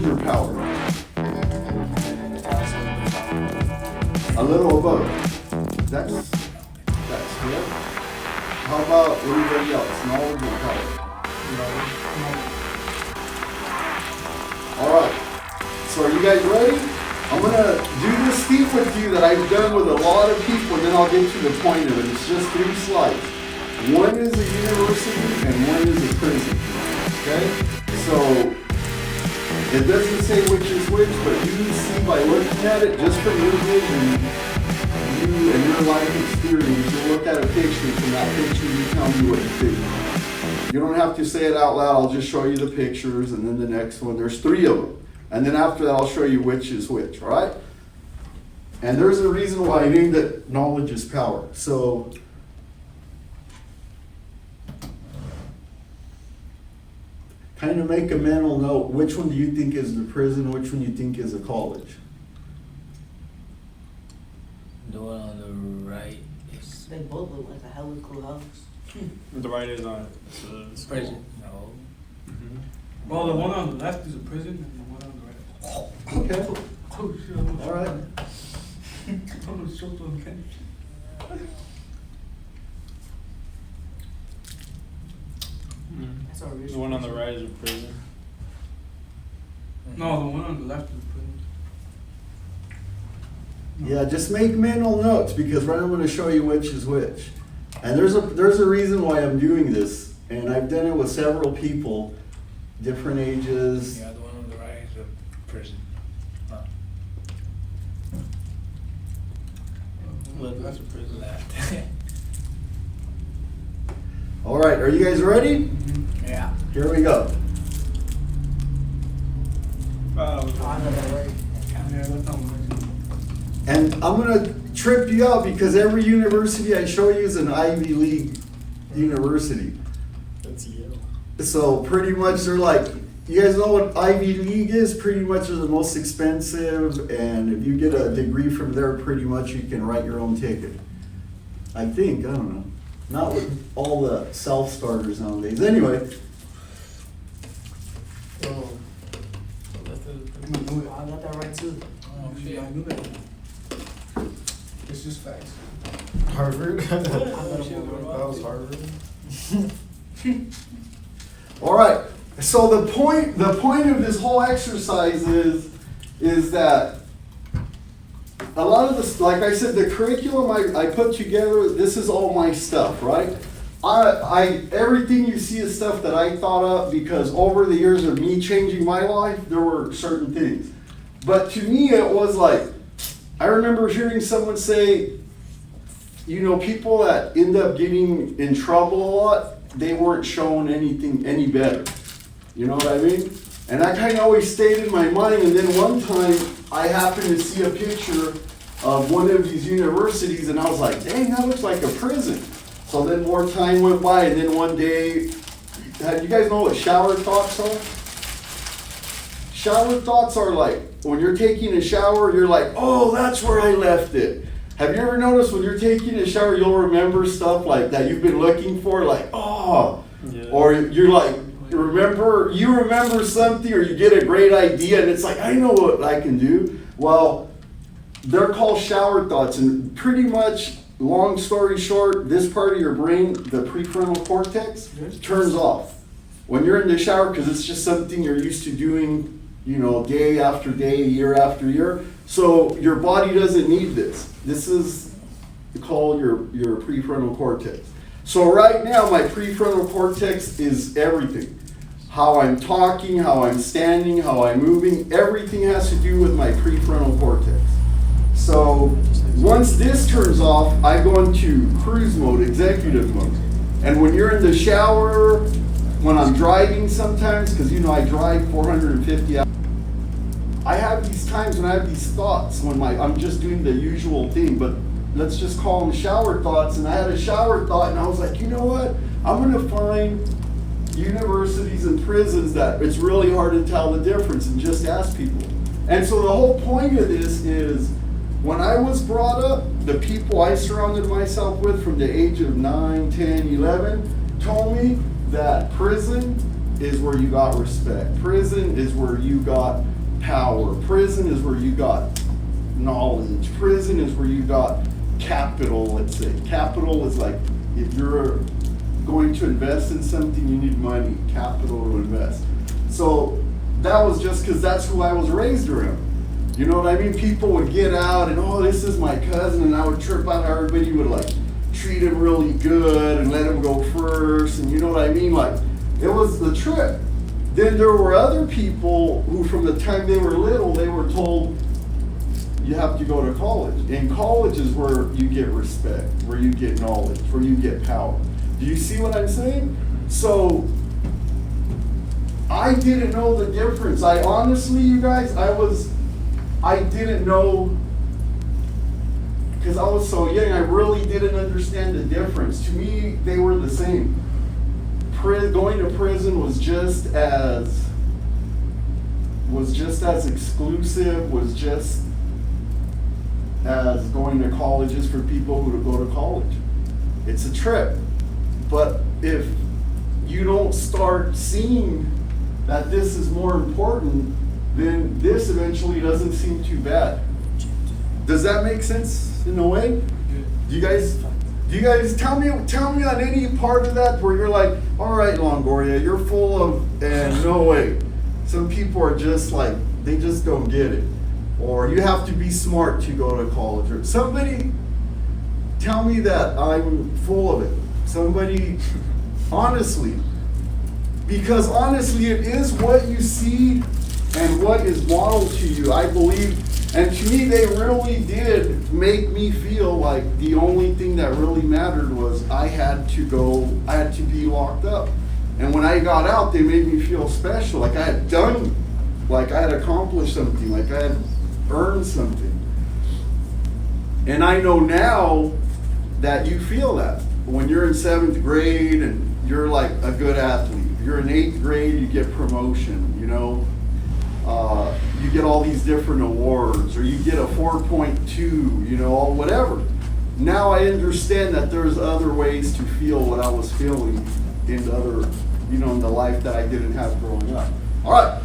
knowledge or power? A little of both. That's good. How about everybody else? Knowledge or power? All right. So are you guys ready? I'm going to do this thing with you that I've done with a lot of people, and then I'll get to the point of it. It's just 3 slides. One is a university and one is a prison. Okay? So it doesn't say which is which, but you can see by looking at it, just from your vision, you and your life experience, you look at a picture, from that picture you tell me what you think. You don't have to say it out loud, I'll just show you the pictures, and then the next one, there's 3 of them. And then after that, I'll show you which is which, all right? And there's a reason why I named it knowledge is power. So, kind of make a mental note, which one do you think is the prison, which one you think is a college? The one on the right is... They both look like a hella cool house. The right is on prison. No. Mm-hmm. Well, the one on the left is a prison, and the one on the right. Okay, Oh shit! all right. I'm so okay. That's our The one on the right is a prison. No, the one on the left is a prison. Yeah, just make mental notes, because right now I'm going to show you which is which. And there's a reason why I'm doing this, and I've done it with several people, different ages. Yeah, the one on the right is a prison. Look, that's a prison. Left. All right, are you guys ready? Yeah. Here we go. I know that right. Yeah, that's not right. And I'm going to trip you out, because every university I show you is an Ivy League university. That's Yale. So pretty much they're like, you guys know what Ivy League is? Pretty much they're the most expensive, and if you get a degree from there, pretty much you can write your own ticket. I think, I don't know. Not with all the self-starters nowadays. Anyway, Oh. I got that right too. Oh, shit. I knew that. It's just facts. Harvard? That was Harvard. all right. So the point of this whole exercise is that a lot of this, like I said, the curriculum I put together, this is all my stuff, right? Everything you see is stuff that I thought up, because over the years of me changing my life, there were certain things. But to me, it was like, I remember hearing someone say, you know, people that end up getting in trouble a lot, they weren't shown anything any better. You know what I mean? And that kind of always stayed in my mind. And then one time I happened to see a picture of one of these universities, and I was like, dang, that looks like a prison. So then more time went by, and then one day, you guys know what shower thoughts are? Shower thoughts are like, when you're taking a shower, you're like, oh, that's where I left it. Have you ever noticed when you're taking a shower, you'll remember stuff like that you've been looking for, like, oh, Yeah. or you're like, you remember something, or you get a great idea, and it's like, I know what I can do. Well, they're called shower thoughts, and pretty much, long story short, this part of your brain, the prefrontal cortex, turns off when you're in the shower, because it's just something you're used to doing, you know, day after day, year after year. So your body doesn't need this. This is called your prefrontal cortex. So right now, my prefrontal cortex is everything. How I'm talking, how I'm standing, how I'm moving, everything has to do with my prefrontal cortex. So once this turns off, I go into cruise mode, executive mode. And when you're in the shower, when I'm driving sometimes, because you know I drive 450 hours, I have these times when I have these thoughts when I'm just doing the usual thing, but let's just call them shower thoughts. And I had a shower thought, and I was like, you know what? I'm going to find universities and prisons that it's really hard to tell the difference, and just ask people. And so the whole point of this is, when I was brought up, the people I surrounded myself with from the age of 9, 10, 11 told me that prison is where you got respect. Prison is where you got power. Prison is where you got knowledge. Prison is where you got capital, let's say. Capital is like, if you're going to invest in something, you need money, capital to invest. So that was just because that's who I was raised around. You know what I mean? People would get out and, oh, this is my cousin, and I would trip out how everybody would like treat him really good and let him go first, and you know what I mean? Like, it was the trip. Then there were other people who from the time they were little, they were told, you have to go to college. And college is where you get respect, where you get knowledge, where you get power. Do you see what I'm saying? So, I didn't know the difference. I honestly, you guys, I didn't know, because I was so young, I really didn't understand the difference. To me, they were the same. Going to prison was just as exclusive, was just as going to college is for people who go to college. It's a trip. But if you don't start seeing that this is more important, then this eventually doesn't seem too bad. Does that make sense in a way? Do you guys tell me on any part of that where you're like, all right, Longoria, you're full of, and no way. Some people are just like, they just don't get it. Or you have to be smart to go to college. Or somebody tell me that I'm full of it. Somebody, honestly. Because honestly, it is what you see and what is modeled to you, I believe. And to me, they really did make me feel like the only thing that really mattered was I had to be locked up. And when I got out, they made me feel special, like I had done, like I had accomplished something, like I had earned something. And I know now that you feel that. When you're in 7th grade and you're like a good athlete, you're in 8th grade, you get promotion, you know. You get all these different awards, or you get a 4.2, you know, whatever. Now I understand that there's other ways to feel what I was feeling in the other, you know, in the life that I didn't have growing up. All right.